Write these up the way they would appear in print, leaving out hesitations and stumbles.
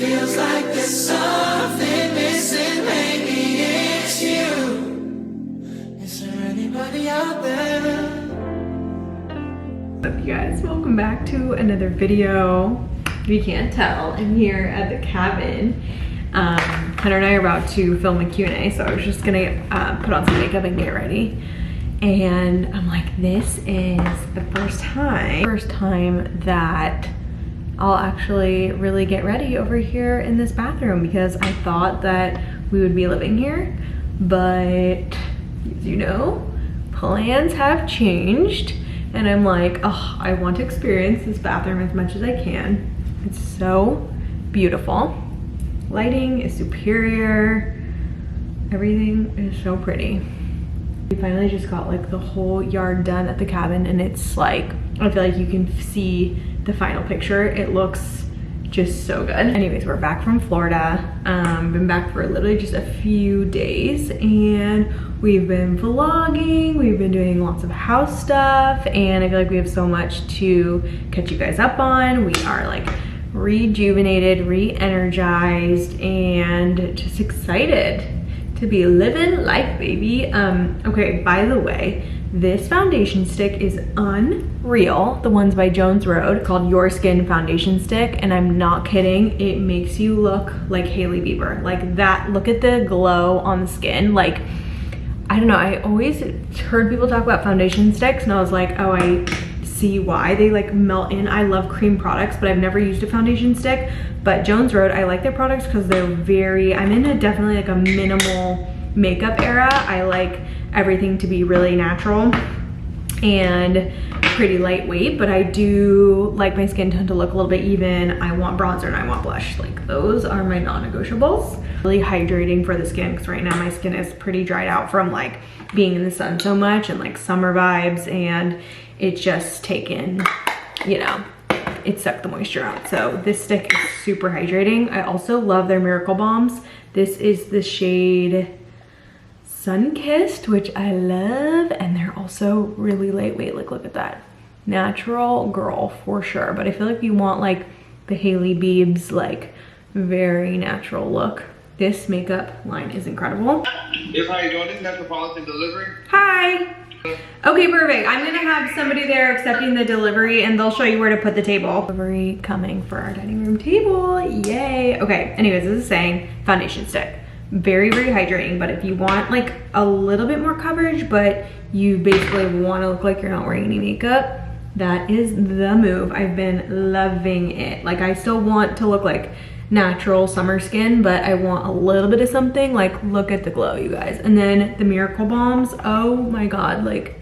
feels like there's something missing, maybe it's you. Is there anybody out there? What's up, you guys? Welcome back to another video. If you can't tell, I'm here at the cabin. Hunter and I are about to film a Q&A, so I was just gonna put on some makeup and get ready. And I'm like, this is the first time that I'll actually really get ready over here in this bathroom, because I thought that we would be living here, but as you know, plans have changed. And I'm like, oh, I want to experience this bathroom as much as I can. It's so beautiful. Lighting is superior. Everything is so pretty. We finally just got like the whole yard done at the cabin, and it's like, I feel like you can see the final picture. It looks just so good. Anyways, we're back from Florida. Been back for literally just a few days, and we've been vlogging, we've been doing lots of house stuff, and I feel like we have so much to catch you guys up on. We are like rejuvenated, re-energized, and just excited to be living life, baby. Okay, by the way, this foundation stick is unreal. The one's by Jones Road, called Your Skin Foundation Stick, and I'm not kidding. It makes you look like Hailey Bieber. Like that, look at the glow on the skin. Like, I don't know, I always heard people talk about foundation sticks, and I was like, oh, I see why they like melt in. I love cream products, but I've never used a foundation stick. But Jones Road, I like their products because they're very, I'm in a definitely like a minimal makeup era. I like everything to be really natural and pretty lightweight, but I do like my skin tone to look a little bit even. I want bronzer and I want blush. Like those are my non-negotiables. Really hydrating for the skin, because right now my skin is pretty dried out from like being in the sun so much and like summer vibes, and it's just taken, you know, it sucked the moisture out. So this stick is super hydrating. I also love their Miracle Balms. This is the shade Sun-Kissed, which I love, and they're also really lightweight. Like, look at that. Natural girl for sure, but I feel like you want like the Hailey Biebs, like very natural look. This makeup line is incredible. Yes, how you doing? This is Metropolitan Delivery. Hi. Okay, perfect. I'm gonna have somebody there accepting the delivery, and they'll show you where to put the table. Delivery coming for our dining room table, yay. Okay, anyways, this is saying foundation stick. Very, very hydrating, but if you want like a little bit more coverage, but you basically wanna look like you're not wearing any makeup, that is the move. I've been loving it. Like, I still want to look like natural summer skin, but I want a little bit of something. Like, look at the glow, you guys. And then the Miracle Balms, oh my god, like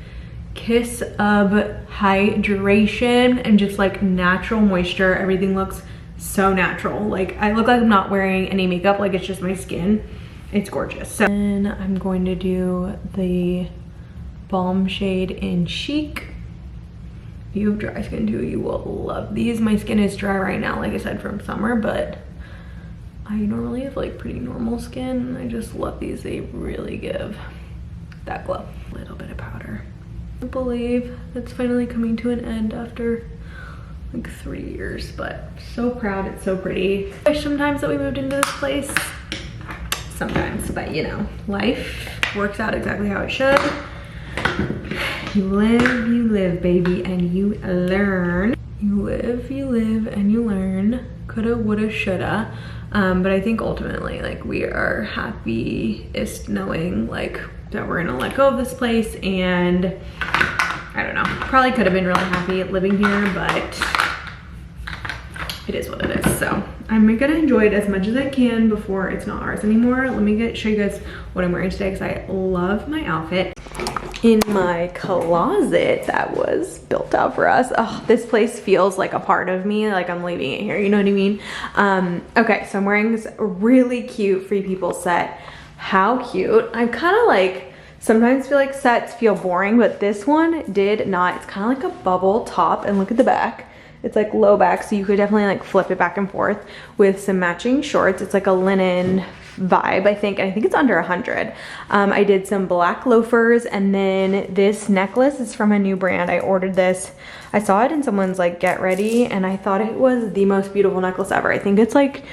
kiss of hydration and just like natural moisture. Everything looks so natural. Like, I look like I'm not wearing any makeup, like it's just my skin. It's gorgeous. So then I'm going to do the balm shade in Chic. If you have dry skin too, you will love these. My skin is dry right now, like I said, from summer, but I normally have like pretty normal skin. I just love these. They really give that glow. A little bit of powder. I can't believe it's finally coming to an end after like 3 years, but so proud. It's so pretty. I wish sometimes that we moved into this place. Sometimes, but you know, life works out exactly how it should. You live, baby, and you learn. You live, and you learn. Coulda, woulda, shoulda. But I think ultimately, like, we are happiest knowing like that we're gonna let go of this place, and I don't know, probably could have been really happy living here, but it is what it is. So I'm gonna enjoy it as much as I can before it's not ours anymore. Let me show you guys what I'm wearing today, because I love my outfit. In my closet that was built out for us. Oh, this place feels like a part of me, like I'm leaving it here, you know what I mean? Okay, so I'm wearing this really cute Free People set. How cute. I'm kind of like, sometimes feel like sets feel boring, but this one did not. It's kind of like a bubble top, and look at the back. It's like low back, so you could definitely like flip it back and forth with some matching shorts. It's like a linen vibe, I think, and I think it's under 100. I did some black loafers, and then this necklace is from a new brand. I ordered this, I saw it in someone's like get ready, and I thought it was the most beautiful necklace ever. I think it's like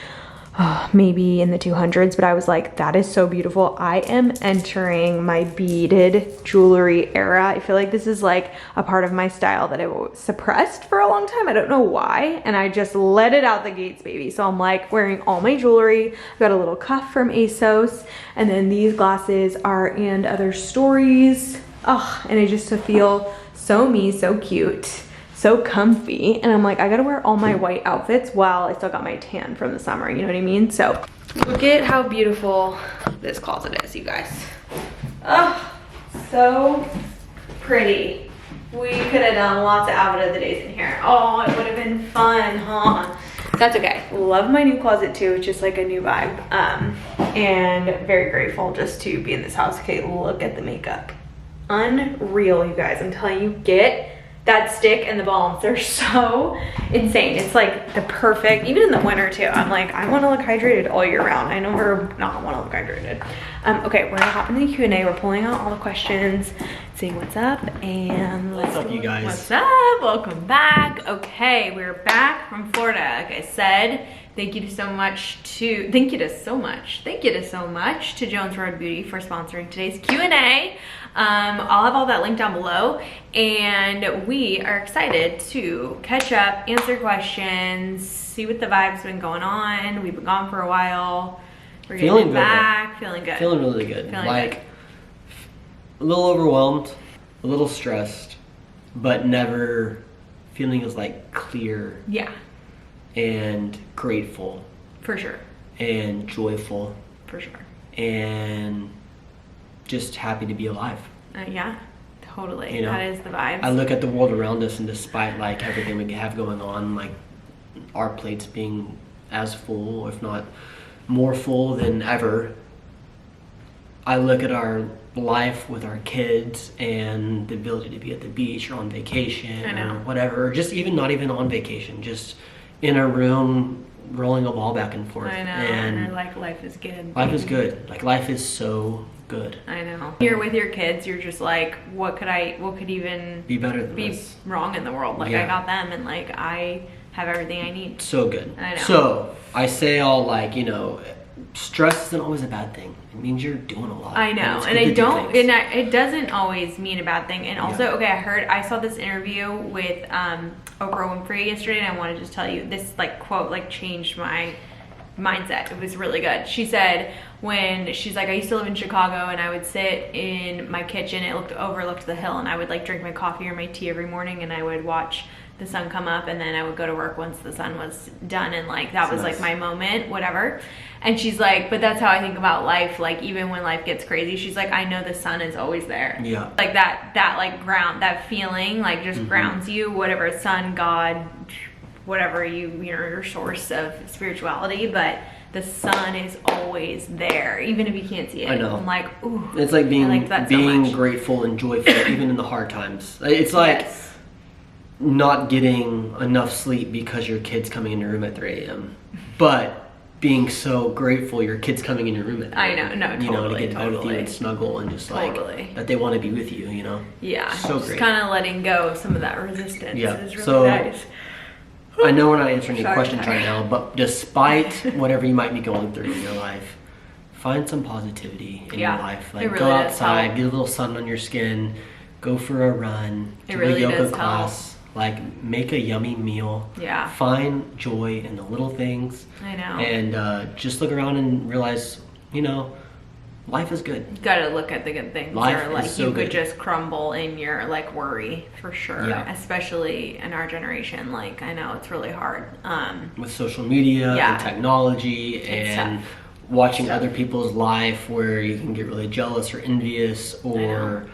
maybe in the 200s, but I was like, that is so beautiful. I am entering my beaded jewelry era. I feel like this is like a part of my style that I suppressed for a long time. I don't know why, and I just let it out the gates, baby. So I'm like wearing all my jewelry. I've got a little cuff from ASOS, and then these glasses are And Other Stories. Oh, and I just feel so me, so cute, so comfy. And I'm like, I gotta wear all my white outfits while I still got my tan from the summer, you know what I mean? So look at how beautiful this closet is, you guys. Oh, so pretty. We could have done lots of outfit of the days in here. Oh, it would have been fun, huh? That's okay. Love my new closet too. It's just like a new vibe. And very grateful just to be in this house. Okay, look at the makeup. Unreal, you guys. I'm telling you, get that stick and the balms. They're so insane. It's like the perfect, even in the winter too. I'm like, I want to look hydrated all year round. I never not want to look hydrated. Okay, we're gonna hop into the Q&A. We're pulling out all the questions, seeing what's up, and what's up, you guys? What's up? Welcome back. Okay, we're back from Florida. Like I said, thank you so much to Jones Road Beauty for sponsoring today's Q&A. I'll have all that linked down below, and we are excited to catch up, answer questions, see what the vibe's been going on. We've been gone for a while. We're getting back, feeling good. Feeling really good. Like a little overwhelmed, a little stressed, but never feeling as like clear. Yeah. And grateful. For sure. And joyful. For sure. And just happy to be alive. Yeah, totally. You know, that is the vibe. I look at the world around us, and despite like everything we have going on, like our plates being as full, if not more full than ever, I look at our life with our kids and the ability to be at the beach or on vacation or whatever, or just even not even on vacation, just in a room rolling a ball back and forth. I know, and like life is good. Life is good. Like life is so good. I know. You're with your kids, you're just like, what could even be better than this? Wrong in the world? Like, yeah. I got them, and like I have everything I need. So good. I know. So I say all like, you know, stress isn't always a bad thing. It means you're doing a lot. I know, and it doesn't always mean a bad thing. And also, okay, I saw this interview with Oprah Winfrey yesterday, and I want to just tell you this like quote like changed my mindset. It was really good. She said, when she's like, I used to live in Chicago, and I would sit in my kitchen, it overlooked the hill, and I would like drink my coffee or my tea every morning, and I would watch the sun come up, and then I would go to work once the sun was done, and like that was like my moment, whatever. And she's like, but that's how I think about life. Like even when life gets crazy, she's like, I know the sun is always there. Yeah. Like that like ground, that feeling like just grounds you, whatever, sun, God, whatever you know, your source of spirituality, but the sun is always there, even if you can't see it. I know. I'm like, ooh. It's like being so grateful and joyful, even in the hard times. It's like not getting enough sleep because your kid's coming in your room at 3 a.m. But being so grateful your kid's coming in your room at 3 a.m. I know, no, totally, you know, to get to with you and snuggle and just like that they want to be with you, you know? Yeah. So just great. kind of letting go of some of that resistance. Yeah. Is really so nice. I know we're not answering any questions right now, but despite whatever you might be going through in your life, find some positivity in your life. Like really go outside, get a little sun on your skin, go for a run, do a yoga class, like make a yummy meal. Yeah. Find joy in the little things. I know. And just look around and realize, you know, life is good. You gotta look at the good things. Life or like is so you could good. just crumble in your like worry for sure. Yeah. Especially in our generation. Like I know it's really hard. With social media and technology and watching other people's life where you can get really jealous or envious or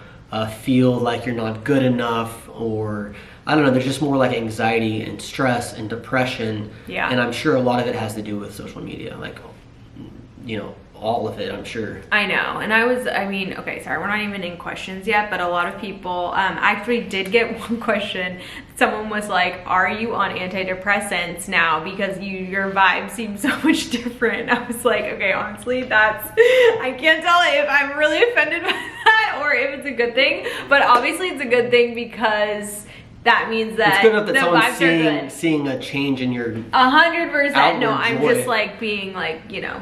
feel like you're not good enough, or I don't know, there's just more like anxiety and stress and depression. Yeah. And I'm sure a lot of it has to do with social media. Like, you know, all of it, I'm sure. I know. And I mean, okay, sorry, we're not even in questions yet, but a lot of people, I actually did get one question. Someone was like, are you on antidepressants now? Because your vibe seems so much different. I was like, okay, honestly, I can't tell if I'm really offended by that or if it's a good thing, but obviously it's a good thing because that means that it's good enough that the someone's vibes are good. seeing a change in your 100%. No, I'm joy. just like being like, you know,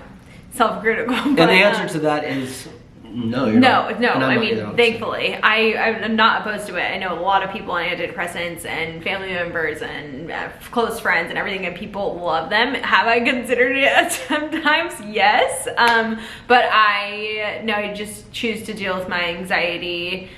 self-critical. And the answer to that is no, you're not. No, And I not mean, either, thankfully. I'm not opposed to it. I know a lot of people on antidepressants and family members and close friends and everything, and people love them. Have I considered it sometimes? Yes. But I just choose to deal with my anxiety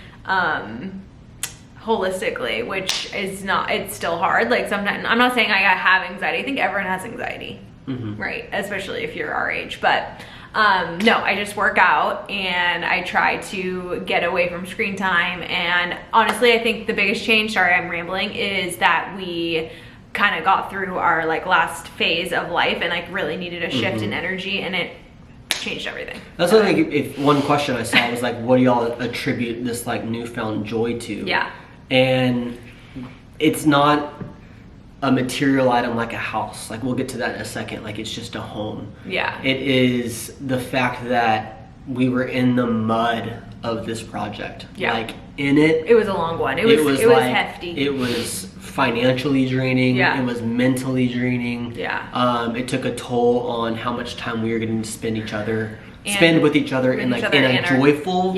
holistically, which is not, it's still hard. Like sometimes, I'm not saying I have anxiety. I think everyone has anxiety, right? Especially if you're our age, but no, I just work out and I try to get away from screen time. And honestly, I think the biggest change, sorry, I'm rambling, is that we kind of got through our like last phase of life and like really needed a shift in energy, and it changed everything. That's what I think. If one question I saw was like, what do y'all attribute this like newfound joy to? Yeah. And it's not a material item like a house. Like we'll get to that in a second. Like it's just a home. Yeah. It is the fact that we were in the mud of this project. Yeah. Like in it. It was a long one. It was hefty. It was financially draining. Yeah. It was mentally draining. Yeah. It took a toll on how much time we were getting to spend with each other in like in a joyful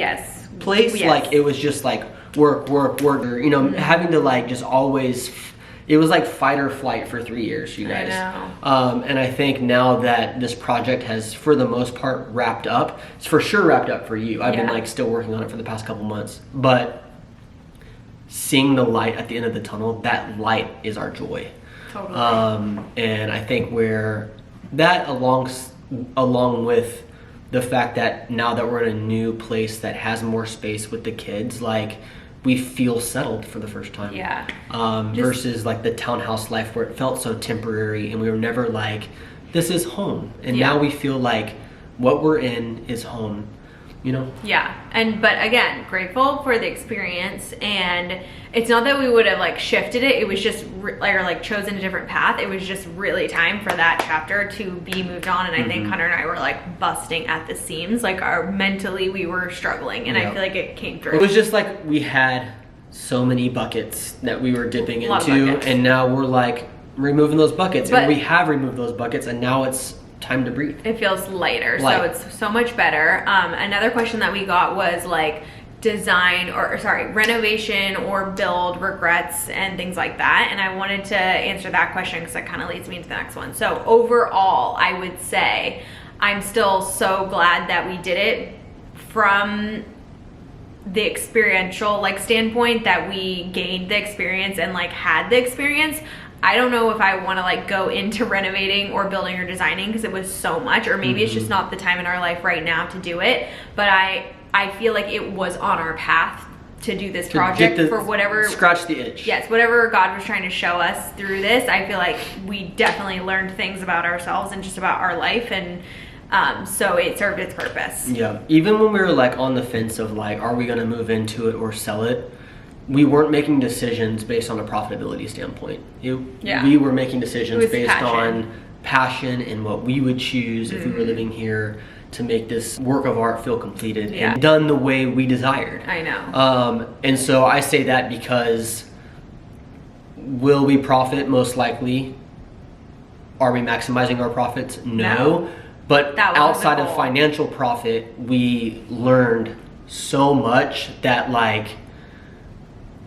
place. Yes. Like it was just like work, or, you know, having to like just always, it was like fight or flight for 3 years, you guys. I know. And I think now that this project has, for the most part, wrapped up, it's for sure wrapped up for you. I've been like still working on it for the past couple months, but seeing the light at the end of the tunnel, that light is our joy. Totally. And I think where that along with the fact that now that we're in a new place that has more space with the kids, like we feel settled for the first time. Yeah. Versus like the townhouse life where it felt so temporary and we were never like, this is home. And now we feel like what we're in is home, you know? Yeah. But again, grateful for the experience. And it's not that we would have like shifted it. It was just like chosen a different path. It was just really time for that chapter to be moved on. And I think Hunter and I were like busting at the seams. Like mentally we were struggling, and I feel like it came through. It was just like we had so many buckets that we were dipping into, and now we're like removing those buckets, and we have removed those buckets, and now it's time to breathe. It feels lighter. So it's so much better. Another question that we got was like renovation or build regrets and things like that. And I wanted to answer that question because that kind of leads me into the next one. So overall, I would say I'm still so glad that we did it from the experiential like standpoint, that we gained the experience and like had the experience. I don't know if I want to like go into renovating or building or designing because it was so much, or maybe it's just not the time in our life right now to do it. But I feel like it was on our path to do this project for whatever, scratch the itch. Yes, whatever God was trying to show us through this. I feel like we definitely learned things about ourselves and just about our life, and so it served its purpose. Yeah, even when we were like on the fence of like, are we going to move into it or sell it? We weren't making decisions based on a profitability standpoint. We were making decisions based on passion and what we would choose if we were living here to make this work of art feel completed and done the way we desired. I know. And so I say that because will we profit? Most likely. Are we maximizing our profits? No. But outside of financial profit, we learned so much that like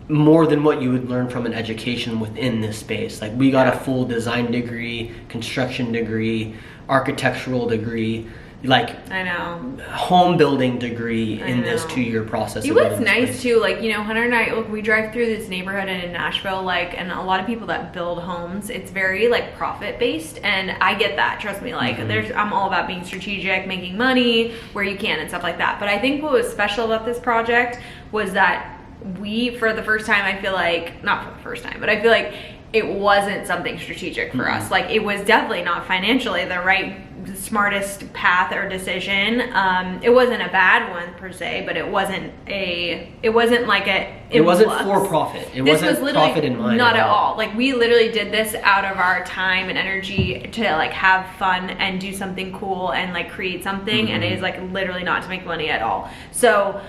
more than what you would learn from an education within this space. Like we got a full design degree, construction degree, architectural degree, like I know, home building degree in this 2-year process. It was nice too, like, you know, Hunter and I, look, we drive through this neighborhood in Nashville, like, and a lot of people that build homes, it's very like profit based, and I get that, trust me, like I'm all about being strategic, making money where you can and stuff like that. But I think what was special about this project was that we, for the first time, I feel like, not for the first time, but I feel like it wasn't something strategic for us. Like it was definitely not financially the right, smartest path or decision. It wasn't a bad one per se, but it wasn't like it wasn't for profit. This wasn't profit in mind. Not at all. Like we literally did this out of our time and energy to like have fun and do something cool and like create something, and it is like literally not to make money at all. So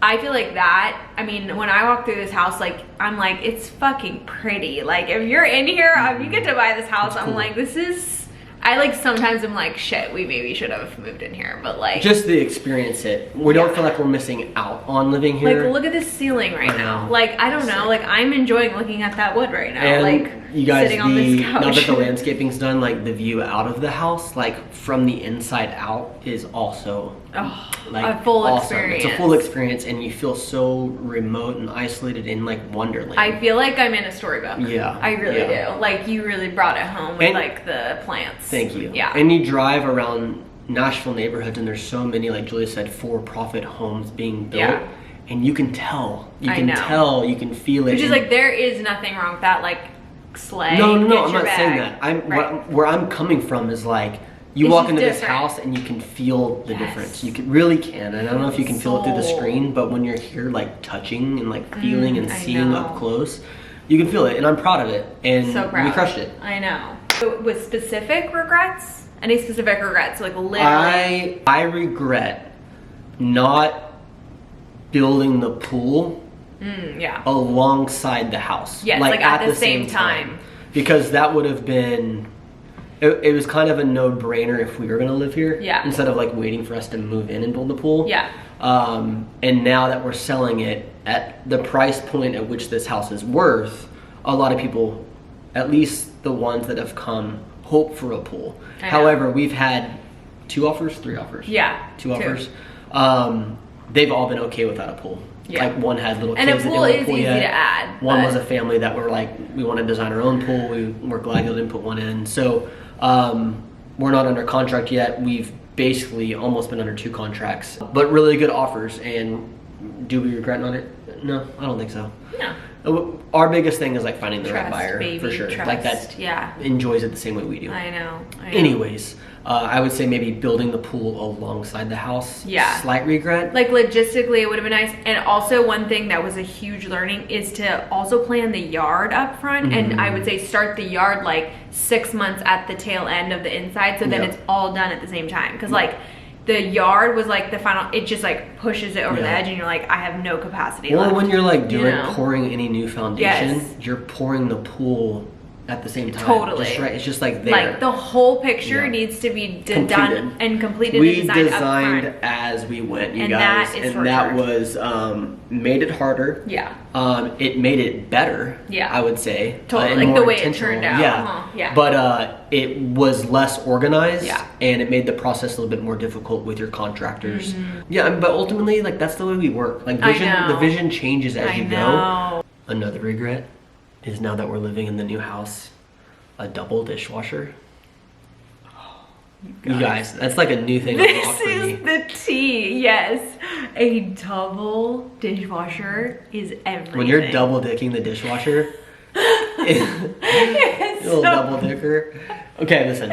I feel like that, I mean, when I walk through this house, like, I'm like, it's fucking pretty. Like, if you're in here, if you get to buy this house, I'm like, this is, I like sometimes I'm like, shit, we maybe should have moved in here, but like. Just to experience it. We don't feel like we're missing out on living here. Like, look at this ceiling right now. Like, I don't know, like, I'm enjoying looking at that wood right now. And like, you guys, sitting on this couch. now that the landscaping's done, like the view out of the house, like from the inside out is also like a full awesome. experience. It's a full experience and you feel so remote and isolated in like wonderland. I feel like I'm in a storybook. Yeah. I really do. Like, you really brought it home with like the plants. Thank you. Yeah. And you drive around Nashville neighborhoods and there's so many, like Julia said, for-profit homes being built. Yeah. And you can tell. You I can know. tell. You can feel it. Which is like, there is nothing wrong with that. Like, slay. No, get I'm your not saying bag. that. Where I'm coming from is like, you It's walk just into this different. house and you can feel the Yes. difference. You really can. And I don't know if you can feel it through the Soul. screen, but when you're here, like touching and like feeling and I seeing know. up close, you can feel it. And I'm proud of it. And So proud. we crushed it. I know. So with specific regrets, any specific regrets, like literally. I regret not building the pool Yeah. alongside the house. Yes, like at the same time. Because that would have been, it was kind of a no-brainer if we were gonna live here. Yeah. Instead of like waiting for us to move in and build the pool. Yeah. And now that we're selling it at the price point at which this house is worth, a lot of people, at least the ones that have come, hope for a pool. I know. However, we've had 3 offers. Yeah. 2 offers. They've all been okay without a pool. Yeah. Like one had little And a kids that pool didn't want is pool easy yet. to add, One but- was a family that were like, we want to design our own pool. We're glad you didn't put one in. So we're not under contract yet. We've basically almost been under 2 contracts, but really good offers. And do we regret not it? No, I don't think so. No. Our biggest thing is like finding the Trust, right buyer, baby, for sure. trust. Like that Yeah. enjoys it the same way we do. I know. Anyways, I would say maybe building the pool alongside the house. Yeah. Slight regret. Like, logistically, it would have been nice. And also, one thing that was a huge learning is to also plan the yard up front. And I would say start the yard like 6 months at the tail end of the inside, so then Yep. it's all done at the same time. Because like, the yard was like the final, it just like pushes it over the Yeah. edge and you're like, I have no capacity Or left. when you're like you doing know? pouring any new foundation, Yes. you're pouring the pool at the same time. Totally. Just right. It's just like there. Like, the whole picture Yeah. needs to be Completed. done and completed We and designed up designed front. as we went, you And guys, that is and that torture. was made it harder. Yeah. It made it better. Yeah. I would say. Totally, and like the more way it intentional. turned out. Yeah. Uh-huh, yeah. But it was less organized. Yeah. And it made the process a little bit more difficult with your contractors. Yeah, but ultimately, like that's the way we work. Like I vision, know. the vision changes as I you go. know. Another regret is now that we're living in the new house, a double dishwasher. You guys, that's like a new thing This for me. is the tea, yes. A double dishwasher is everything. When you're double dicking the dishwasher, It's little so- double dicker. Okay, listen.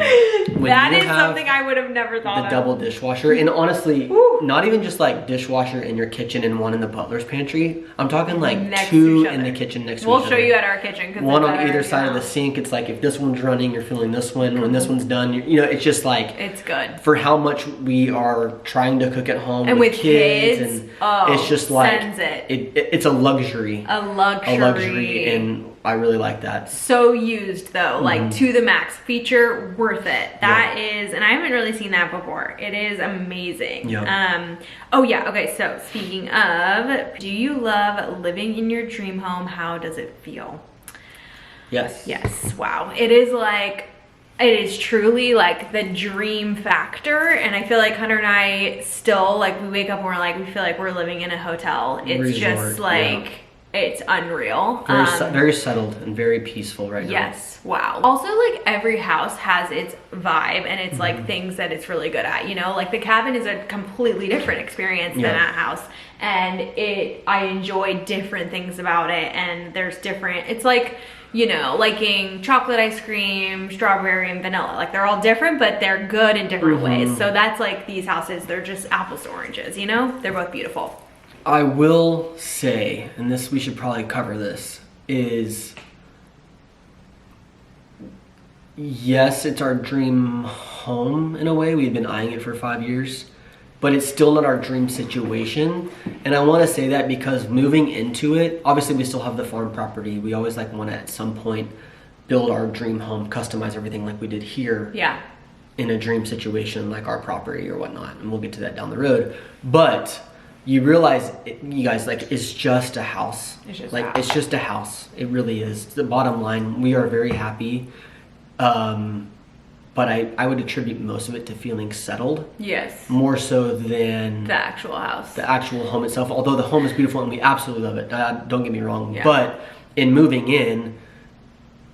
When that you is have something I would have never thought the of. double dishwasher, and honestly, Woo. not even just like dishwasher in your kitchen and one in the butler's pantry. I'm talking like Next to 2 each in the other. kitchen next to We'll each show other. you at our kitchen. 'cause One it's on at either our- side of the sink. It's like if this one's running, you're feeling this one. When this one's done, you know, it's just like It's good. for how much we are trying to cook at home And with kids, kids, and oh, it's just like sends it. it's a luxury. A luxury. A luxury, and I really like that. So used though, like to the max. Feature worth it. That is, and I haven't really seen that before. It is amazing. Yeah. Oh yeah. Okay. So speaking of, do you love living in your dream home? How does it feel? Yes. Yes. Wow. It is like, it is truly like the dream factor. And I feel like Hunter and I still, like, we wake up and we're like, we feel like we're living in a hotel. It's Resort, just like, it's unreal. Very settled and very peaceful right now. Yes. Wow. Also, like, every house has its vibe and it's like things that it's really good at, you know? Like the cabin is a completely different experience than Yeah. a house. And I enjoy different things about it. And there's different, it's like, you know, liking chocolate ice cream, strawberry, and vanilla. Like, they're all different, but they're good in different ways. So that's like these houses, they're just apples to oranges, you know? They're both beautiful. I will say, and this we should probably cover this, is yes, it's our dream home in a way. We've been eyeing it for 5 years. but it's still not our dream situation. And I want to say that because moving into it, obviously we still have the farm property. We always like want to at some point build our dream home, customize everything like we did here. Yeah. In a dream situation like our property or whatnot, and we'll get to that down the road. But you realize, you guys, like, it's just a house. It's just like a house. It's just a house. It really is. The bottom line, we are very happy. But I would attribute most of it to feeling settled. Yes. More so than the actual house. The actual home itself. Although the home is beautiful and we absolutely love it. Don't get me wrong. Yeah. But in moving in,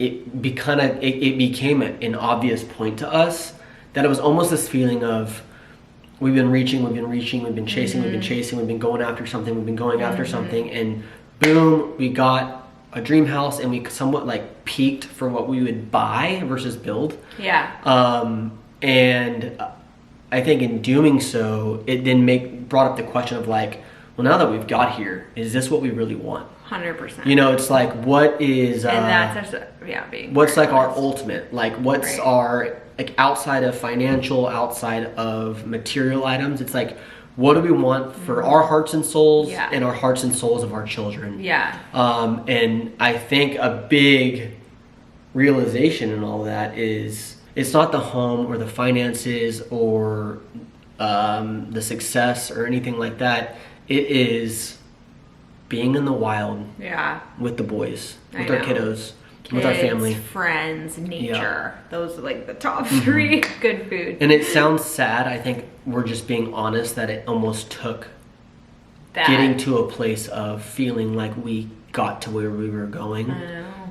it became an obvious point to us that it was almost this feeling of we've been reaching, we've been chasing, we've been chasing, we've been going after something, we've been going after something, and boom, we got a dream house, and we somewhat like peaked for what we would buy versus build. Yeah. And I think in doing so, it then brought up the question of like, well, now that we've got here, is this what we really want? 100%. You know, it's like, what is and that's being what's like our honest. ultimate, like what's Right. our, like outside of financial, outside of material items, it's like, what do we want for our hearts and souls and our hearts and souls of our children? Yeah. And I think a big realization in all that is it's not the home or the finances or the success or anything like that. It is being in the wild with the boys, with our kiddos, with our family. Friends, nature. Those are like the top 3. Good food. And it sounds sad. I think we're just being honest that it almost took getting to a place of feeling like we got to where we were going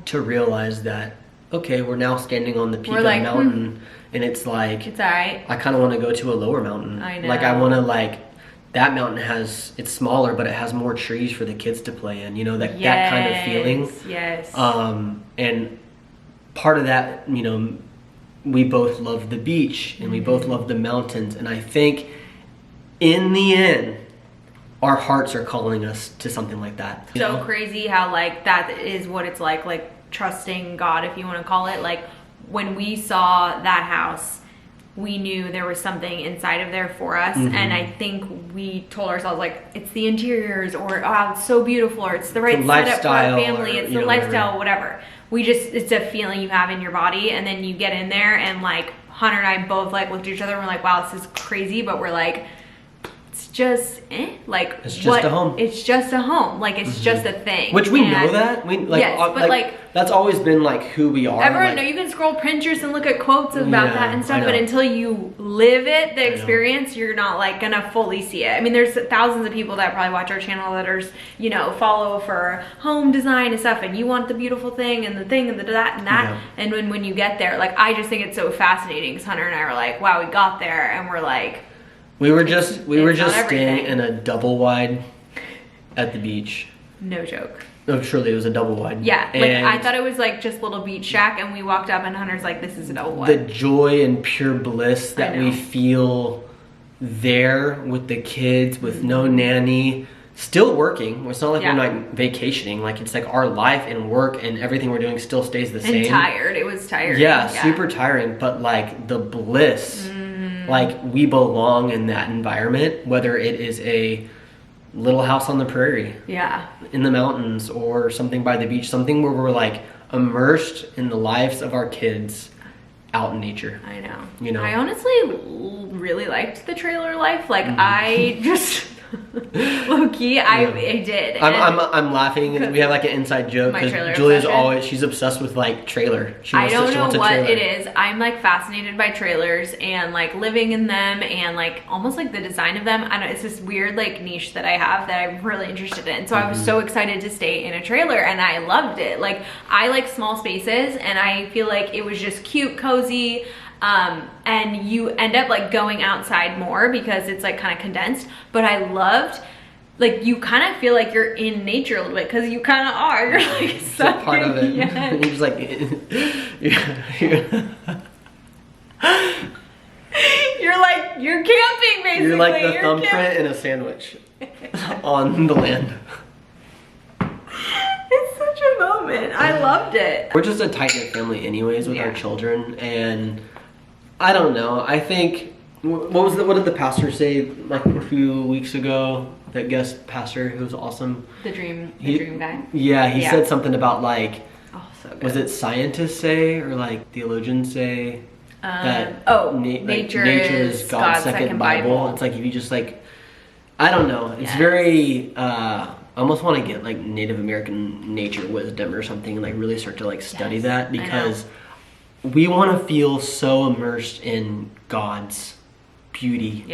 to realize that, okay, we're now standing on the peak of a mountain and it's like, it's all right. I kind of want to go to a lower mountain. I know. Like I want to like, that mountain it's smaller, but it has more trees for the kids to play in, you know, that kind of feeling. Yes. And part of that, you know, we both love the beach and we both love the mountains. And I think in the end, our hearts are calling us to something like that. So crazy how like that is what it's like trusting God, if you want to call it. Like when we saw that house, we knew there was something inside of there for us. And I think we told ourselves like, it's the interiors, or oh, it's so beautiful, or it's the right setup for our family, it's the lifestyle, whatever. It's a feeling you have in your body, and then you get in there and like Hunter and I both like looked at each other and we're like, wow, this is crazy, but we're like, it's just like it's just a home. It's just a home. Like it's just a thing. Which we know that. We like, yes, but like that's always been like who we are. Everyone know you can scroll Pinterest and look at quotes about that and stuff, but until you live it, the experience, you're not like gonna fully see it. I mean, there's thousands of people that probably watch our channel that are, you know, follow for home design and stuff, and you want the beautiful thing and the thing and the that and that. And when you get there, like I just think it's so fascinating because Hunter and I were like, wow, we got there, and we're like, we were just staying in a double wide at the beach. No joke. No, truly, it was a double wide. Yeah, like I thought it was like just little beach shack, and we walked up and Hunter's like, this is a double wide. The joy and pure bliss that we feel there with the kids, with no nanny, still working. It's not like we're not vacationing. Like it's like our life and work and everything we're doing still stays the same. And tired. It was tiring. Yeah, super tiring, but like the bliss. Like we belong in that environment, whether it is a little house on the prairie, in the mountains, or something by the beach, something where we're like immersed in the lives of our kids out in nature. I know. You know, I honestly really liked the trailer life. Like I just low key, I did. I'm laughing, and we have like an inside joke because Julia's she's obsessed with like trailer. I don't know what it is. I'm like fascinated by trailers and like living in them and like almost like the design of them. I don't know, it's this weird like niche that I have that I'm really interested in. So I was so excited to stay in a trailer, and I loved it. Like I like small spaces, and I feel like it was just cute, cozy. And you end up like going outside more because it's like kind of condensed, but I loved, like you kind of feel like you're in nature a little bit because you kind of are. You're like sucking. Part of it. Yes. You're just like you're camping basically. You're like the thumbprint in a sandwich on the land. It's such a moment. I loved it. We're just a tight-knit family anyways with our children, and I don't know, I think What did the pastor say like a few weeks ago? That guest pastor who was awesome. The dream guy. Yeah, he said something about like, oh, so good. was it scientists say or like theologians say that nature is God's second Bible. It's like if you just like, I don't know. It's very. I almost want to get like Native American nature wisdom or something and like really start to like study that, because we want to feel so immersed in God's beauty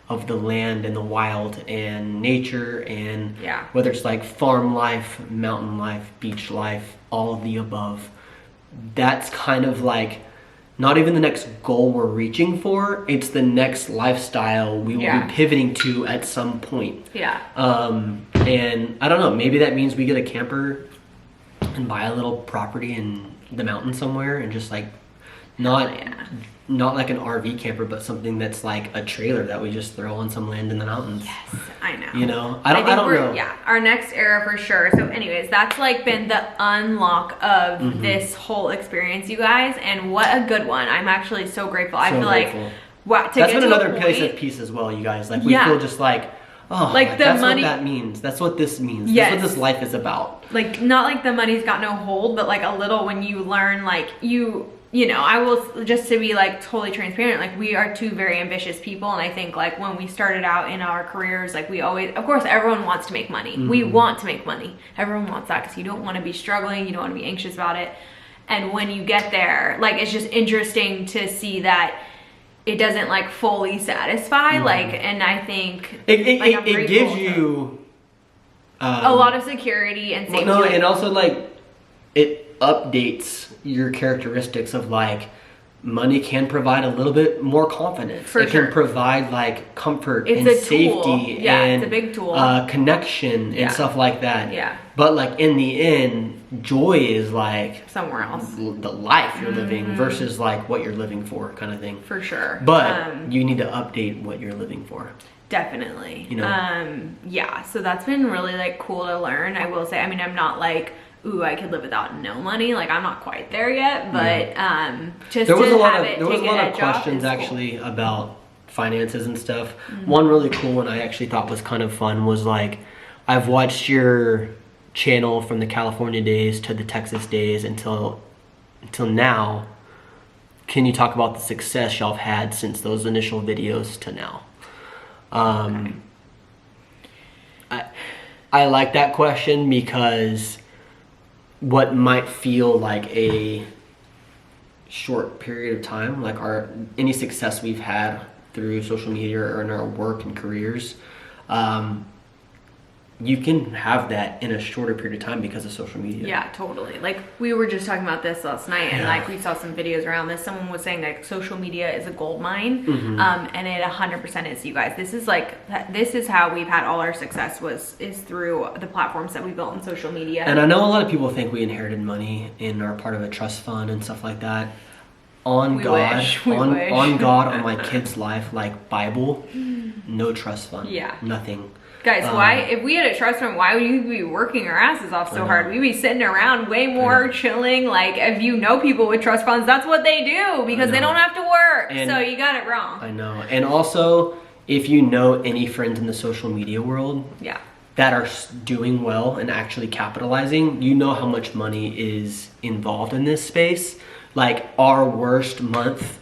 of the land and the wild and nature and whether it's like farm life, mountain life, beach life, all of the above. That's kind of like not even the next goal we're reaching for, it's the next lifestyle we will be pivoting to at some point. And I don't know, maybe that means we get a camper and buy a little property in the mountains somewhere and just like not like an RV camper, but something that's like a trailer that we just throw on some land in the mountains. Yes, I know. You know, I don't know. Yeah, our next era for sure. So anyways, that's like been the unlock of this whole experience, you guys, and what a good one. I'm actually so grateful. I feel grateful. Like that's been another place of peace as well, you guys. Like we feel just like, oh, like the that's money, what that means. That's what this means. That's what this life is about. Like not like the money's got no hold, but like a little when you learn, like you know, I will, just to be like totally transparent, like we are two very ambitious people, and I think like when we started out in our careers, like we always, of course everyone wants to make money. We want to make money. Everyone wants that because you don't want to be struggling, you don't want to be anxious about it. And when you get there, like it's just interesting to see that it doesn't like fully satisfy, like, and I think it gives you a lot of security and safety. No, and also like it updates your characteristics of like money can provide a little bit more confidence. It can provide like comfort and safety and it's a big tool. Connection and stuff like that. But like in the end, joy is like somewhere else. The life you're living versus like what you're living for, kind of thing. For sure. But you need to update what you're living for. Definitely. You know? Yeah. So that's been really like cool to learn. I will say. I mean, I'm not like, ooh, I could live without no money. Like I'm not quite there yet, but just there was a lot of questions actually about finances and stuff. One really cool one I actually thought was kind of fun was like, I've watched your channel from the California days to the Texas days until now. Can you talk about the success y'all have had since those initial videos to now? I like that question because what might feel like a short period of time, like any success we've had through social media or in our work and careers, you can have that in a shorter period of time because of social media. Yeah, totally. Like we were just talking about this last night, and like we saw some videos around this. Someone was saying like social media is a gold mine, and it 100% is, you guys. This is how we've had all our success is through the platforms that we built on social media. And I know a lot of people think we inherited money and are part of a trust fund and stuff like that. On God, on my kid's life, like Bible, no trust fund. Yeah, nothing. Guys, why, if we had a trust fund, why would you be working our asses off so hard? We'd be sitting around way more chilling. Like, if you know people with trust funds, that's what they do because they don't have to work. And so you got it wrong. I know. And also, if you know any friends in the social media world that are doing well and actually capitalizing, you know how much money is involved in this space. Like, our worst month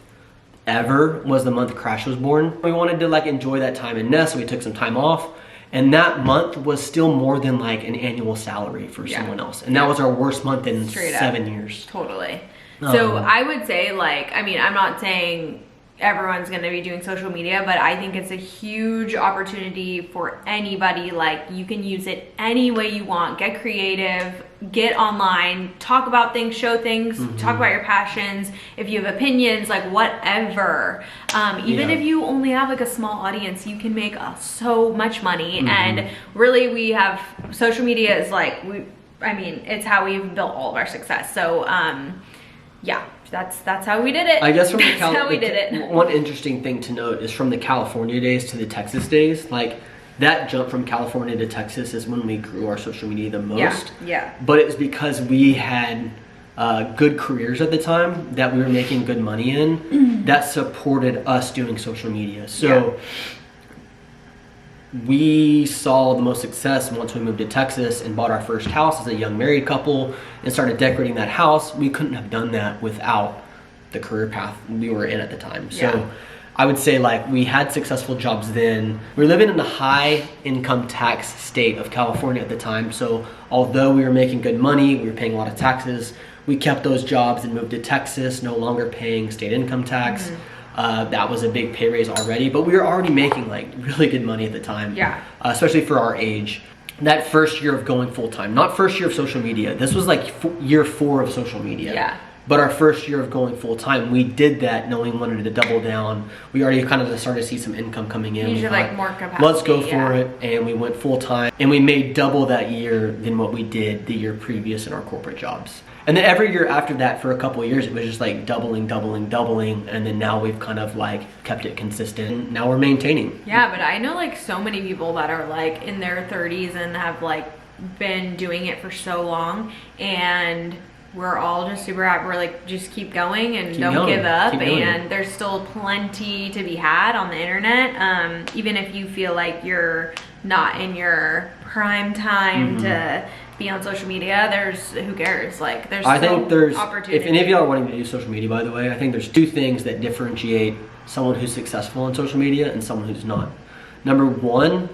ever was the month Crash was born. We wanted to like enjoy that time in Nest, so we took some time off. And that month was still more than like an annual salary for someone else. And that was our worst month in 7 years. Totally. So I would say like, I mean, I'm not saying everyone's going to be doing social media, but I think it's a huge opportunity for anybody. Like you can use it any way you want. Get creative, get online, talk about things, show things, talk about your passions. If you have opinions, like whatever. Even if you only have like a small audience, you can make so much money. And really we have, social media is like, it's how we've built all of our success. So yeah. That's how we did it. I guess one interesting thing to note is from the California days to the Texas days, like that jump from California to Texas is when we grew our social media the most. Yeah. But it was because we had good careers at the time that we were making good money in that supported us doing social media. So we saw the most success once we moved to Texas and bought our first house as a young married couple and started decorating that house. We couldn't have done that without the career path we were in at the time. So I would say like we had successful jobs then. We were living in the high income tax state of California at the time. So although we were making good money, we were paying a lot of taxes, we kept those jobs and moved to Texas, no longer paying state income tax. That was a big pay raise already, but we were already making like really good money at the time. Especially for our age. That first year of going full time, not first year of social media. This was like year 4 of social media. But our first year of going full time, we did that knowing we wanted to double down. We already kind of started to see some income coming in. Usually like more capacity. Let's go for it. And we went full time. And we made double that year than what we did the year previous in our corporate jobs. And then every year after that for a couple of years, it was just like doubling. And then now we've kind of like kept it consistent. Now we're maintaining. Yeah, but I know like so many people that are like in their 30s and have like been doing it for so long, and we're all just super happy. We're like, just keep going and don't give up. And there's still plenty to be had on the internet. Even if you feel like you're not in your prime time to be on social media, there's, who cares? Like there's opportunity. If any of y'all are wanting to do social media, by the way, I think there's 2 things that differentiate someone who's successful on social media and someone who's not. Number 1,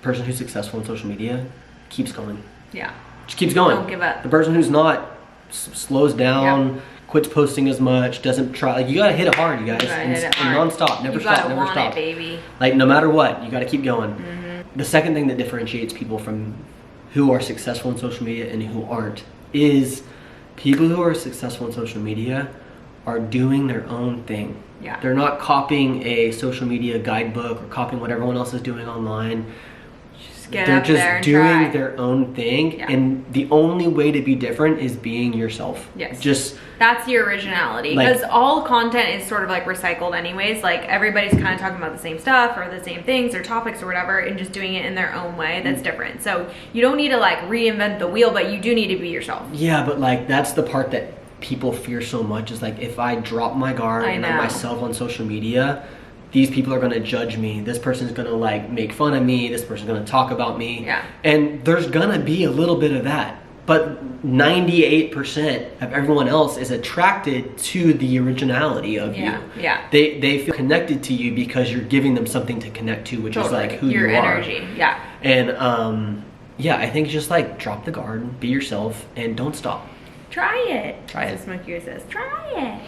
person who's successful on social media keeps going. Just keeps going. Don't give up. The person who's not slows down, quits posting as much, doesn't try. Like you gotta hit it hard, you guys, and non-stop, never stop, never stop. Baby. Like no matter what, you gotta keep going. The second thing that differentiates people from who are successful in social media and who aren't is people who are successful in social media are doing their own thing. They're not copying a social media guidebook or copying what everyone else is doing online. They're just doing their own thing, and the only way to be different is being yourself. Just that's the originality, because all content is sort of like recycled anyways. Like everybody's kind of talking about the same stuff or the same things or topics or whatever, and just doing it in their own way that's different. So you don't need to like reinvent the wheel, but you do need to be yourself. Yeah, but like that's the part that people fear so much, is like if I drop my guard and I'm myself on social media, these people are going to judge me. This person's going to like make fun of me. This person's going to talk about me. And there's going to be a little bit of that. But 98% of everyone else is attracted to the originality of you. They feel connected to you because you're giving them something to connect to, which is like who you are. Your energy. And yeah, I think just like drop the guard, be yourself, and don't stop. Try it. Try it. As Smokey says, try it.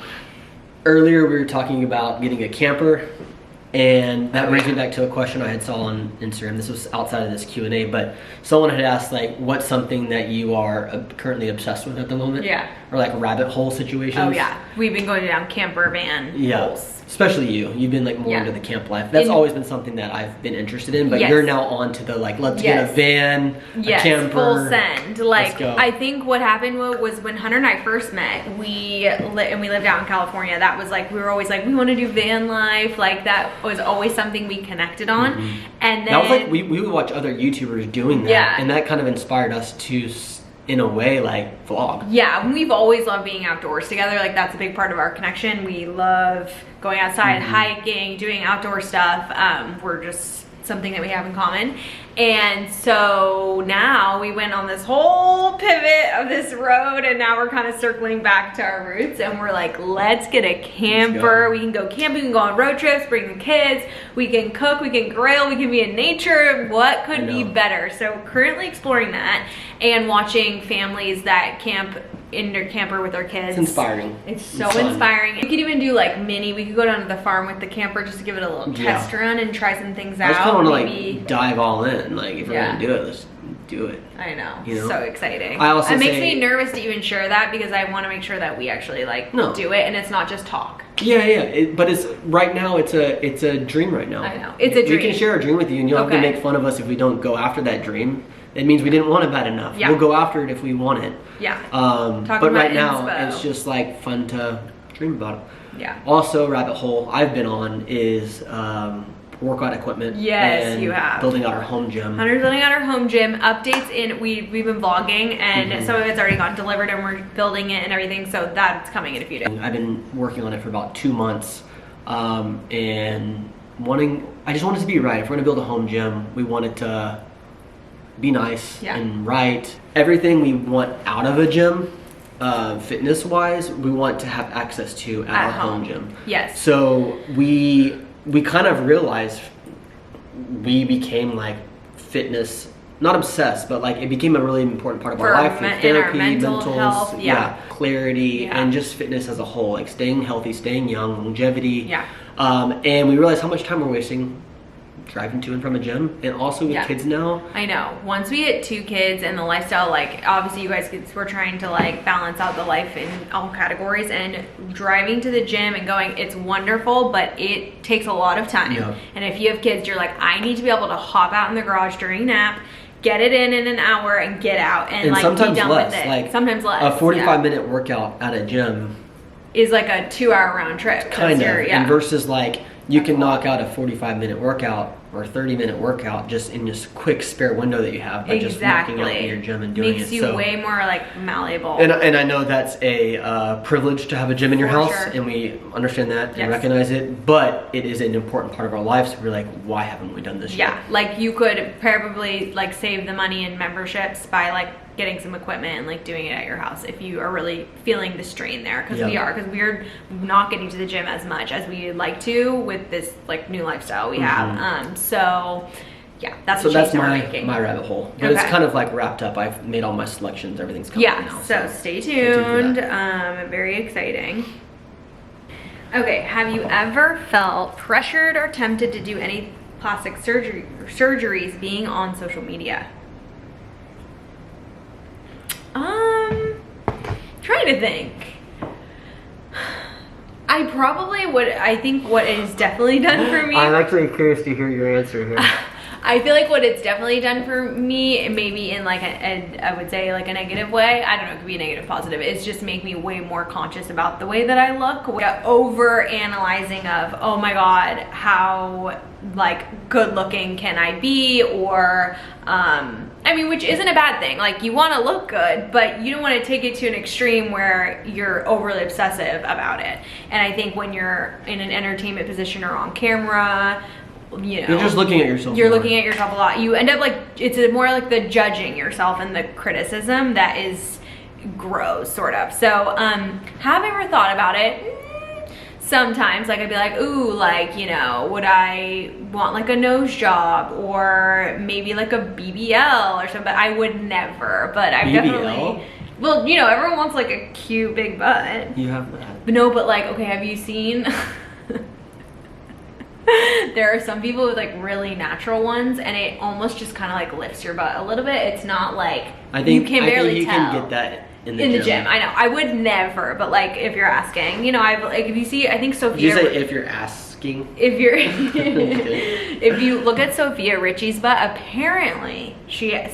Earlier we were talking about getting a camper, and that brings me back to a question I had saw on Instagram. This was outside of this Q&A, but someone had asked like, what's something that you are currently obsessed with at the moment? Or like rabbit hole situations? We've been going down camper van holes. Especially you've been like more into the camp life. That's always been something that I've been interested in, but you're now on to the like, let's get a van, a camper. Full send. Like I think what happened was when Hunter and I first met, we lived out in California. That was like, we were always like, we want to do van life. Like that was always something we connected on. And then that was like, we would watch other YouTubers doing that. And that kind of inspired us to, in a way, like vlog. We've always loved being outdoors together. Like that's a big part of our connection. We love going outside, hiking, doing outdoor stuff. We're just something that we have in common. And so now we went on this whole pivot of this road, and now we're kind of circling back to our roots, and we're like, let's get a camper. We can go camping, we can go on road trips, bring the kids, we can cook, we can grill, we can be in nature. What could be better? So currently exploring that and watching families that camp in their camper with their kids. It's inspiring. It's so inspiring. We could even do like we could go down to the farm with the camper just to give it a little test run and try some things out. I just kind of want to like dive all in. Like if we're gonna do it, let's do it. I know. You know? So exciting. It makes me nervous to even share that, because I want to make sure that we actually like do it and it's not just talk. But it's right now. It's a dream right now. I know. It's a dream. We can share a dream with you, and you'll have to make fun of us if we don't go after that dream. It means we didn't want it bad enough. We'll go after it if we want it. But right now, it's just like fun to dream about it. Also, rabbit hole I've been on is workout equipment. Yes, and you have. building out our home gym. Hunter's building out our home gym. Updates in, we've been vlogging, and some of it's already gotten delivered, and we're building it and everything, so that's coming in a few days. I've been working on it for about 2 months, and I just want it to be right. If we're gonna build a home gym, we want it to be nice and right. Everything we want out of a gym, fitness wise, we want to have access to at our home gym. Yes. So we kind of realized we became like fitness, not obsessed, but like it became a really important part of our life. Therapy, mental health, clarity, and just fitness as a whole, like staying healthy, staying young, longevity. Yeah. And we realized how much time we're wasting driving to and from a gym, and also with kids now. I know. Once we get 2 kids and the lifestyle, like obviously you guys we're trying to like balance out the life in all categories, and driving to the gym and going, it's wonderful, but it takes a lot of time. And if you have kids, you're like, I need to be able to hop out in the garage during nap, get it in an hour, and get out and like sometimes be done less, with it. like sometimes less. A 45-minute workout at a gym is like a 2-hour round trip. Kind of, and versus like you can knock out a 45-minute workout or a 30-minute workout just in this quick spare window that you have by just walking out in your gym and doing it. Makes you way more like malleable. And I know that's a privilege to have a gym in your house, and we understand that and recognize it, but it is an important part of our lives. So we're like, why haven't we done this yet? Yeah, like you could probably like save the money in memberships by like getting some equipment and like doing it at your house if you are really feeling the strain there, because we're not getting to the gym as much as we'd like to with this like new lifestyle we have. So yeah, that's my rabbit hole, but it's kind of like wrapped up. I've made all my selections, everything's coming now, so stay tuned. Very exciting. Okay, have you ever felt pressured or tempted to do any plastic surgeries being on social media? Trying to think. I probably would. I think what it has definitely done for me. I'm actually curious to hear your answer here. I feel like what it's definitely done for me, maybe in like I would say like a negative way. I don't know, it could be a negative, positive. It's just make me way more conscious about the way that I look. Over analyzing of, oh my God, how like good looking can I be? Or I mean, which isn't a bad thing. Like you want to look good, but you don't want to take it to an extreme where you're overly obsessive about it. And I think when you're in an entertainment position or on camera, you know, you're just looking at yourself. You're looking at yourself a lot. You end up like, it's more like the judging yourself and the criticism that is gross, sort of. So have I ever thought about it? Sometimes, like I'd be like, ooh, like, you know, would I want like a nose job or maybe like a BBL or something? But I would never, but I've definitely, well, you know, everyone wants like a cute big butt. You have that. But no, but like, okay, have you seen, there are some people with like really natural ones, and it almost just kind of like lifts your butt a little bit. It's not like, I think you can barely you tell. can get that in the gym. I know. I would never, but like if you're asking, you know, I've like, if you see, I think Sophia. Did you say if you're asking? If you're, if you look at Sophia Richie's butt, apparently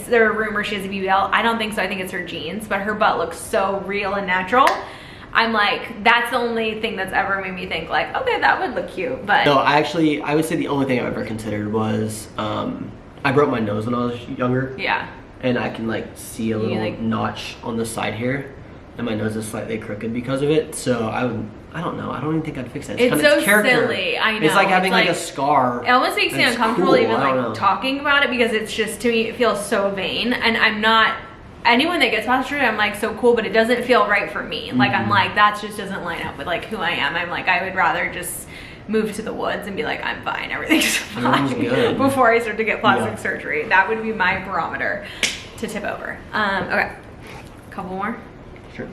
there are rumors she has a BBL. I don't think so. I think it's her genes, but her butt looks so real and natural. I'm like, that's the only thing that's ever made me think like, okay, that would look cute. But no, I would say the only thing I've ever considered was I broke my nose when I was younger. Yeah. And I can like see a little like notch on the side here, and my nose is slightly crooked because of it. So I don't know. I don't even think I'd fix it. It's so silly. I know. It's like having like a scar. It almost makes me uncomfortable even like talking about it, because it's just, to me, it feels so vain. And I'm not, anyone that gets plastic surgery, I'm like, so cool, but it doesn't feel right for me. Like I'm like, that just doesn't line up with like who I am. I'm like, I would rather just move to the woods and be like, I'm fine, everything's fine, before I start to get plastic surgery. That would be my barometer to tip over. Okay, couple more. Sure.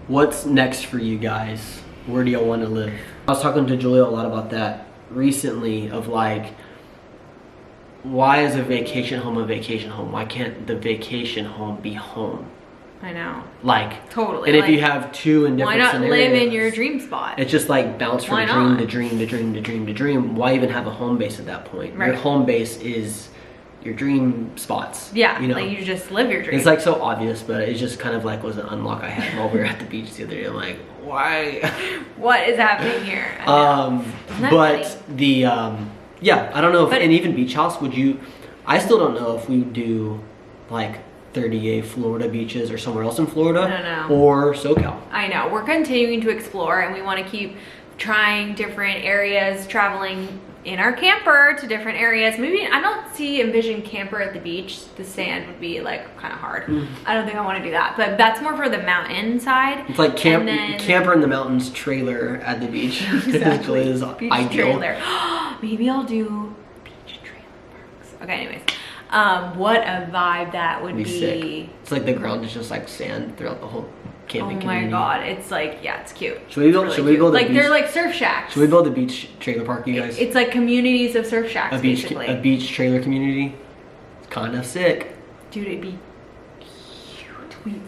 What's next for you guys? Where do y'all want to live? I was talking to Julia a lot about that recently, of like, why is a vacation home a vacation home? Why can't the vacation home be home? I know. Like, totally. And if you have two in different scenarios, why not live in your dream spot? It's just like bounce from dream to dream to dream to dream to dream. Why even have a home base at that point? Right. Your home base is your dream spots. Yeah, you know? Like you just live your dream. It's like so obvious, but it just kind of like was an unlock I had while we were at the beach the other day. I'm like, why? What is happening here? But funny? Yeah, I don't know if, But- and even beach house, would you, I still don't know if we would do like 38 Florida beaches or somewhere else in Florida. I don't know. Or SoCal. I know, we're continuing to explore and we want to keep trying different areas, traveling in our camper to different areas. Maybe, I don't envision camper at the beach. The sand would be like kind of hard. I don't think I want to do that, but that's more for the mountain side. It's like then, camper in the mountains, trailer at the beach. exactly. is Beach ideal. trailer. Maybe I'll do beach trailer parks. Okay, anyways. What a vibe that would be. Sick. It's like the ground is just like sand throughout the whole camping community. Oh my god, it's like, yeah, it's cute. Should we build? It's should really we build cute. a like beach? they're like surf shacks. Should we build a beach trailer park, you guys? It's like communities of surf shacks, basically. A beach trailer community. It's kind of sick. Dude, it'd be cute.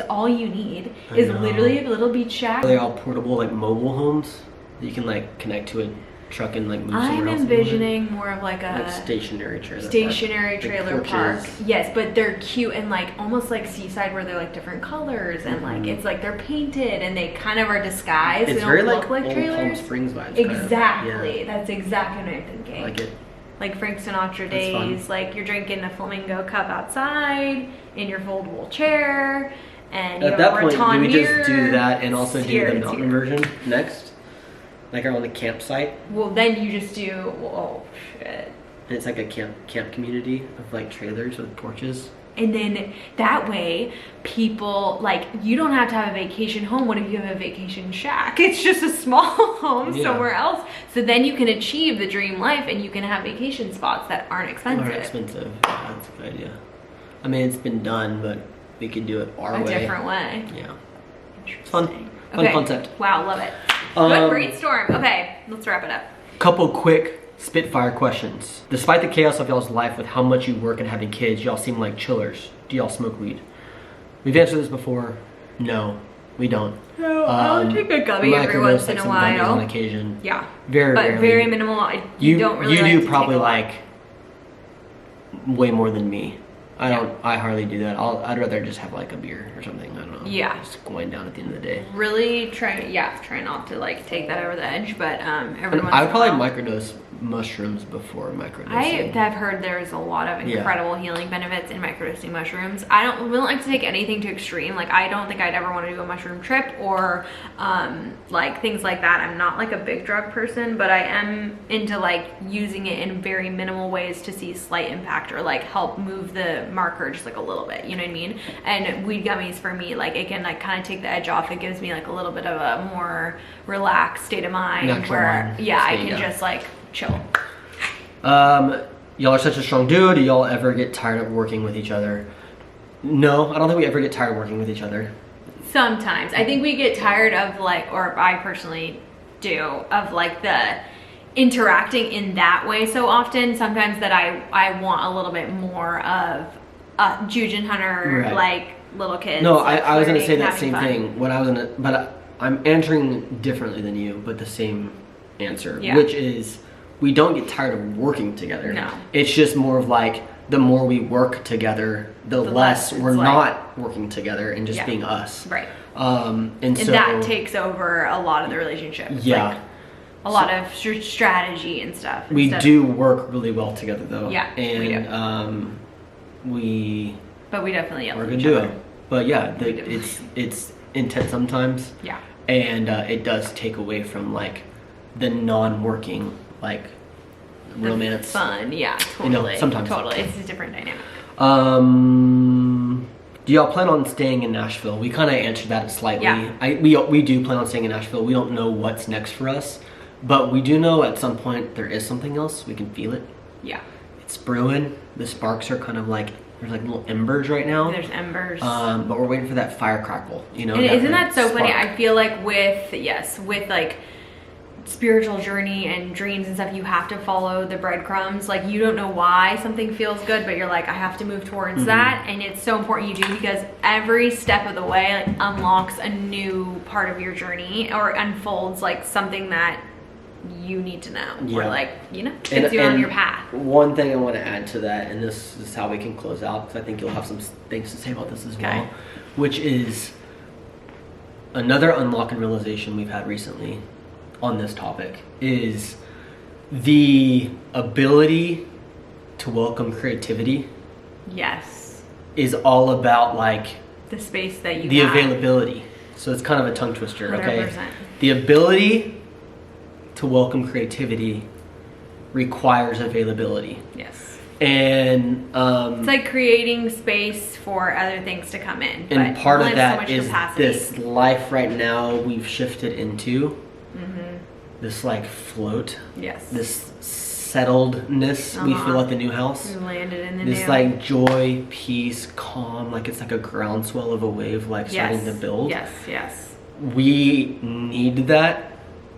All you need is literally a little beach shack. They're all portable, like mobile homes that you can like connect to a truck and like move somewhere I'm else. envisioning more of like a like stationary trailer stationary park. trailer Like park. porches. Yes, but they're cute and like almost like seaside where they're like different colors and like it's like they're painted and they kind of are disguised. It's they very don't like look like old trailers. Palm Springs vibes. kind of. Exactly. Yeah. That's exactly what I'm thinking. I like it. Like Frank Sinatra That's fun. days, like you're drinking a flamingo cup outside in your foldable chair, and you At have that a point, do rattan we mirror. just do that and also do Here, the it's mountain here. version next? Like on the campsite? Well, then you just do. Oh shit! And it's like a camp community of like trailers with porches. And then that way, people like you don't have to have a vacation home. What if you have a vacation shack? It's just a small home Yeah. somewhere else. So then you can achieve the dream life, and you can have vacation spots that aren't expensive. Or expensive. Yeah, that's a good idea. I mean, it's been done, but we could do it our A way. different way. Yeah. It's fun. Fun Okay. concept. Wow, love it. Um, Good brainstorm. Okay, let's wrap it up. Couple quick spitfire questions. Despite the chaos of y'all's life with how much you work and having kids, y'all seem like chillers. Do y'all smoke weed? We've answered this before. No, we don't. No, I'll take a gummy every microdose, once like in a some gummies on while. occasion. Yeah, Very but rarely. very minimal. You don't really. You like do to probably take a lot. like way more than me. I don't. I hardly do that. I'd rather just have like a beer or something. I don't know. Yeah. Just going down at the end of the day. Really try not to like take that over the edge, but every And once I in would a probably while. microdose mushrooms before microdosing. I have heard there's a lot of Yeah. incredible healing benefits in microdosing mushrooms. We don't like to take anything to extreme. Like I don't think I'd ever want to do a mushroom trip or like things like that. I'm not like a big drug person, but I am into like using it in very minimal ways to see slight impact or like help move the marker just like a little bit. You know what I mean? And weed gummies for me, like it can like kind of take the edge off. It gives me like a little bit of a more relaxed state of mind Natural where mind yeah, I state, can yeah. just like chill. Y'all are such a strong duo. Do y'all ever get tired of working with each other? No, I don't think we ever get tired of working with each other. Sometimes. I think we get tired of like, or I personally do, of like the interacting in that way so often. Sometimes that I want a little bit more of Juj and Hunter, Right. like little kids. No, like, I was gonna say flirting, that having same fun. thing when I was in it, but I'm answering differently than you, but the same answer, Yeah. which is we don't get tired of working together. No. It's just more of like the more we work together, the less it's we're like- not working together and just Yeah. being us. Right. And so that takes over a lot of the relationship. Yeah. Like, a lot of strategy and stuff. we instead of- do work really well together though. Yeah, we do. And we But we definitely yell we're a at good each duo. other. But yeah, We do. it's intense sometimes. Yeah. And it does take away from like the non-working like The romance. Fun. Yeah, You know, totally. sometimes. Totally. It's a different dynamic. Do y'all plan on staying in Nashville? We kind of answered that slightly. Yeah. We do plan on staying in Nashville. We don't know what's next for us, but we do know at some point there is something else. We can feel it. Yeah. It's brewing. The sparks are kind of like there's like little embers right now. There's embers. But we're waiting for that fire crackle. You know. And isn't that so funny? spark. I feel like with like spiritual journey and dreams and stuff, you have to follow the breadcrumbs. Like you don't know why something feels good, but you're like, I have to move towards that. And it's so important you do, because every step of the way like unlocks a new part of your journey or unfolds like something that you need to know. Or Yeah. like, you know, gets you on your path. One thing I want to add to that, and this is how we can close out, because I think you'll have some things to say about this as well, which is another unlock and realization we've had recently on this topic is the ability to welcome creativity Yes. is all about like The space that you the have. availability. So it's kind of a tongue twister, okay? 100%. The ability to welcome creativity requires availability. Yes. And It's like creating space for other things to come in. and but part only of have so that much is capacity. this life right now we've shifted into. This like float, Yes. this settledness we feel at the new house. We landed in the This new. like joy, peace, calm, like it's like a groundswell of a wave like starting to build. Yes, yes. We need that.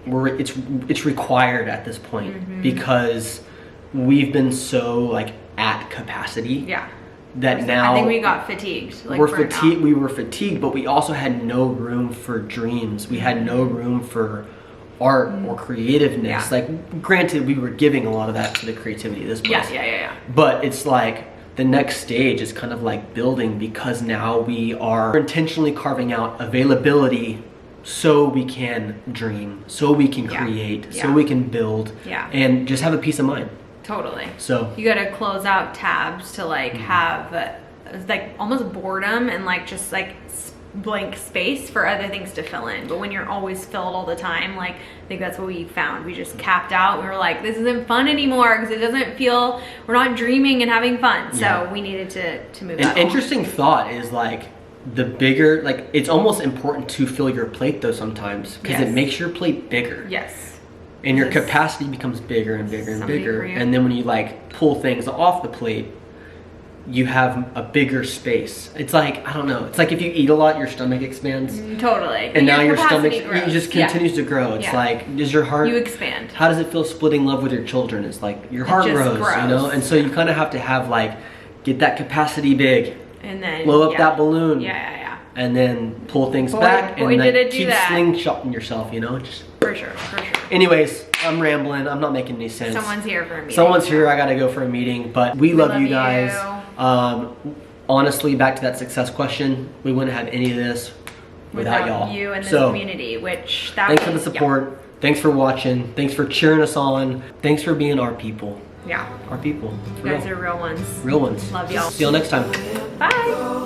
It's required at this point Mm-hmm. because we've been so like at capacity. Yeah. That now I think we got fatigued. Like we're burnt out. fatigued. We were fatigued, but we also had no room for dreams. We had no room for art or creativeness. Yeah. Like, granted, we were giving a lot of that to the creativity of this place. Yeah. But it's like the next stage is kind of like building, because now we are intentionally carving out availability so we can dream, so we can create, so we can build, and just have a peace of mind. Totally. So you gotta close out tabs to like have like almost boredom and like just like blank space for other things to fill in. But when you're always filled all the time, like I think that's what we found. We just capped out. We were like, this isn't fun anymore because it doesn't feel, we're not dreaming and having fun. So we needed to move an out. interesting thought is like the bigger, like it's almost important to fill your plate though sometimes, because it makes your plate bigger. Yes. And your capacity becomes bigger and bigger and bigger. And then when you like pull things off the plate, you have a bigger space. It's like, I don't know. It's like if you eat a lot, your stomach expands. Totally. And now your stomach grows. just continues to grow. It's like, does your heart... You expand. How does it feel splitting love with your children? It's like, your heart just grows, you know? And so you kind of have to have like, get that capacity big. And then... Blow up that balloon. Yeah. And then pull things back. Boy, And did like it do keep that. slingshotting yourself, you know? Just... For sure. Anyways, I'm rambling. I'm not making any sense. Someone's here for a meeting. Someone's here. I gotta go for a meeting. But we love you guys. Honestly, back to that success question, we wouldn't have any of this without y'all. You and this community, which that thanks for the support. Thanks for watching. Thanks for cheering us on. Thanks for being our people. Yeah. Our people. You guys are real ones. Real ones. Love y'all. See y'all next time. Bye.